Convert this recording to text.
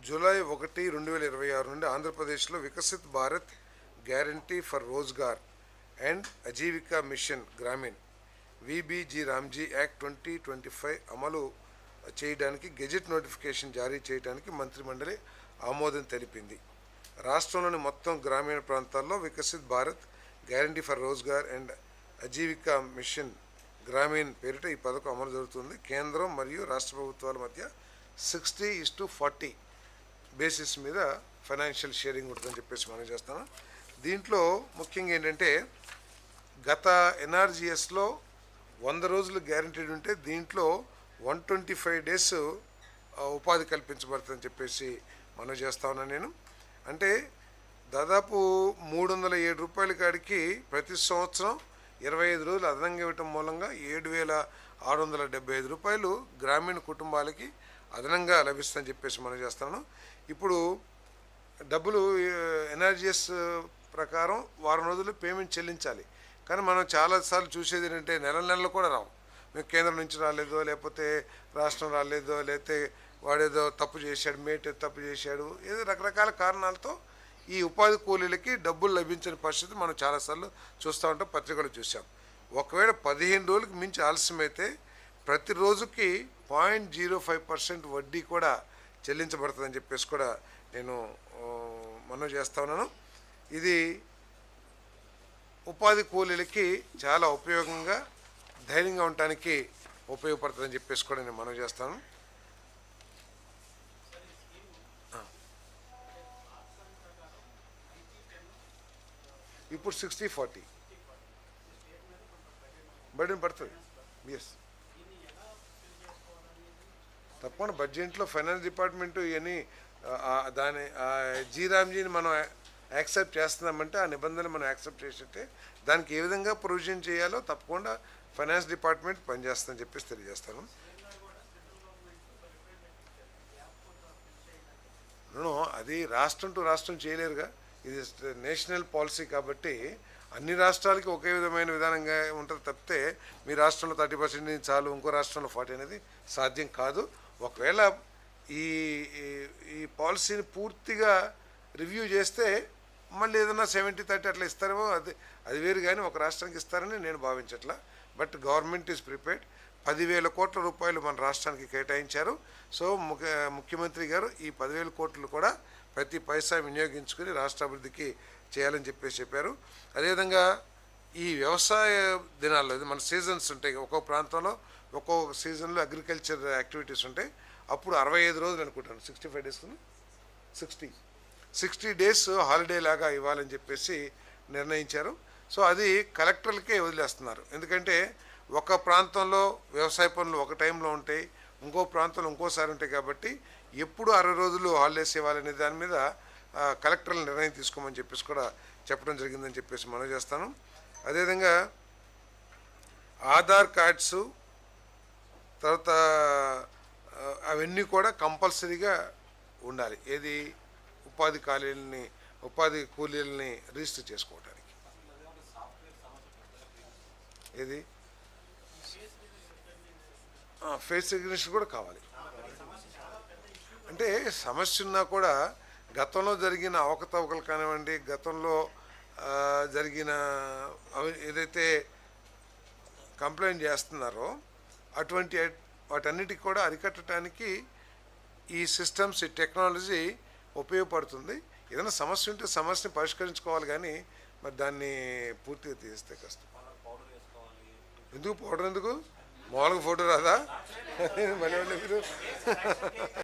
July 1, 2026 నుండి ఆంధ్రప్రదేశ్లో Viksit Bharat guarantee for Rozgar and Ajeevika mission Gramin VBG Ramji act 2025 అమలు చేయడానికి గెజెట్ నోటిఫికేషన్ జారీ చేయడానికి మంత్రిమండలి ఆమోదం తెలిపింది. రాష్ట్రంలోని మొత్తం గ్రామీణ ప్రాంతాల్లో Viksit Bharat guarantee for Rozgar and Ajeevika mission Gramin పేరిట ఈ పథకం అమలు జరుగుతుంది. కేంద్రం మరియు రాష్ట్ర ప్రభుత్వాల మధ్య 60:40 బేసిస్ మీద ఫైనాన్షియల్ షేరింగ్ ఉంటుందని చెప్పేసి మనం చేస్తాను. దీంట్లో ముఖ్యంగా ఏంటంటే గత ఎన్ఆర్జీఎస్లో 100 రోజులు గ్యారంటీడ్ ఉంటే దీంట్లో 125 డేస్ ఉపాధి కల్పించబడుతుందని చెప్పేసి మనం చేస్తా ఉన్నాను నేను. అంటే దాదాపు 307 రూపాయల కాడికి ప్రతి సంవత్సరం 25 రోజులు అదనంగా ఇవ్వటం మూలంగా 7,675 రూపాయలు గ్రామీణ కుటుంబాలకి అదనంగా లభిస్తుందని చెప్పేసి మనం చేస్తాను. ఇప్పుడు డబ్బులు ఎన్ఆర్జీఎస్ ప్రకారం వారం రోజులు పేమెంట్ చెల్లించాలి. కానీ మనం చాలాసార్లు చూసేది ఏంటంటే నెలలు కూడా రావు. మీకు కేంద్రం నుంచి రాలేదో, లేకపోతే రాష్ట్రం రాలేదో, లేకపోతే వాడేదో తప్పు చేశాడు, మేట్ తప్పు చేశాడు, ఏదో రకరకాల కారణాలతో ఈ ఉపాధి కూలీలకి డబ్బులు లభించని పరిస్థితి మనం చాలాసార్లు చూస్తూ ఉంటాం, పత్రికలు చూసాం. ఒకవేళ 15 రోజులకు మించి ఆలస్యమైతే ప్రతిరోజుకి 0.05% వడ్డీ కూడా చెల్లించబడుతుందని చెప్పేసి కూడా నేను మనం చేస్తా ఉన్నాను. ఇది ఉపాధి కూలీలకి చాలా ఉపయోగంగా, ధైర్యంగా ఉండటానికి ఉపయోగపడుతుందని చెప్పేసి కూడా నేను మనం చేస్తాను. ఇప్పుడు 60-40 బడ్జెట్ పడుతుంది. ఎస్, తప్పకుండా బడ్జెట్లో ఫైనాన్స్ డిపార్ట్మెంటు ఇవన్నీ దాని జీరామ్జీని మనం యాక్సెప్ట్ చేస్తున్నామంటే ఆ నిబంధనలు మనం యాక్సెప్ట్ చేసినట్టే దానికి ఏ విధంగా ప్రొవిజన్ చేయాలో తప్పకుండా ఫైనాన్స్ డిపార్ట్మెంట్ పనిచేస్తుందని చెప్పేసి తెలియజేస్తాను. అది రాష్ట్రం టు రాష్ట్రం చేయలేరుగా, ఇది నేషనల్ పాలసీ కాబట్టి అన్ని రాష్ట్రాలకి ఒకే విధమైన విధానంగా ఉంటుంది తప్పితే మీ రాష్ట్రంలో 30% చాలు, ఇంకో రాష్ట్రంలో 40 అనేది సాధ్యం కాదు. ఒకవేళ ఈ ఈ పాలసీని పూర్తిగా రివ్యూ చేస్తే మళ్ళీ ఏదైనా 70-30 అట్లా ఇస్తారేమో, అది వేరు. కానీ ఒక రాష్ట్రానికి ఇస్తారని నేను భావించట్లా. But government is prepared. 10,000 కోట్ల రూపాయలు మన రాష్ట్రానికి కేటాయించారు. సో ముఖ్యమంత్రి గారు ఈ 10,000 కోట్లు కూడా ప్రతి పైసా వినియోగించుకుని రాష్ట్ర అభివృద్ధికి చేయాలని చెప్పేసి చెప్పారు. అదేవిధంగా ఈ వ్యవసాయ దినాల్లో మన సీజన్స్ ఉంటాయి, ఒక్కొక్క ప్రాంతంలో ఒక్కొక్క సీజన్లో అగ్రికల్చర్ యాక్టివిటీస్ ఉంటాయి. అప్పుడు 65 రోజులు అనుకుంటాను, 65 డేస్ 60 డేస్ హాలిడే లాగా ఇవ్వాలని చెప్పేసి నిర్ణయించారు. సో అది కలెక్టర్లకే వదిలేస్తున్నారు. ఎందుకంటే ఒక ప్రాంతంలో వ్యవసాయ పనులు ఒక టైంలో ఉంటాయి, ఇంకో ప్రాంతంలో ఇంకోసారి ఉంటాయి. కాబట్టి ఎప్పుడు 60 రోజులు హాలిడేస్ ఇవ్వాలనే దాని మీద కలెక్టర్లు నిర్ణయం తీసుకోమని చెప్పేసి కూడా చెప్పడం జరిగిందని చెప్పేసి మనం చేస్తాను. అదేవిధంగా ఆధార్ కార్డ్స్ తర్వాత అవన్నీ కూడా కంపల్సరీగా ఉండాలి. ఏది ఉపాధి కూలీలని రిజిస్టర్ చేసుకోవడానికి. ఏది ఫేస్ రికగ్నిషన్ కూడా కావాలి. అంటే సమస్య ఉన్నా కూడా గతంలో జరిగిన అవకతవకలు కానివ్వండి, గతంలో జరిగిన ఏదైతే కంప్లైంట్ చేస్తున్నారో వాటన్నిటికి కూడా అరికట్టడానికి ఈ సిస్టమ్స్, ఈ టెక్నాలజీ ఉపయోగపడుతుంది. ఏదైనా సమస్య ఉంటే సమస్యని పరిష్కరించుకోవాలి, కానీ మరి దాన్ని పూర్తిగా తీస్తే కష్టం. ఎందుకు పౌడర్, ఎందుకు మామూలుగా ఫోటో రాదా? మళ్ళీ మీరు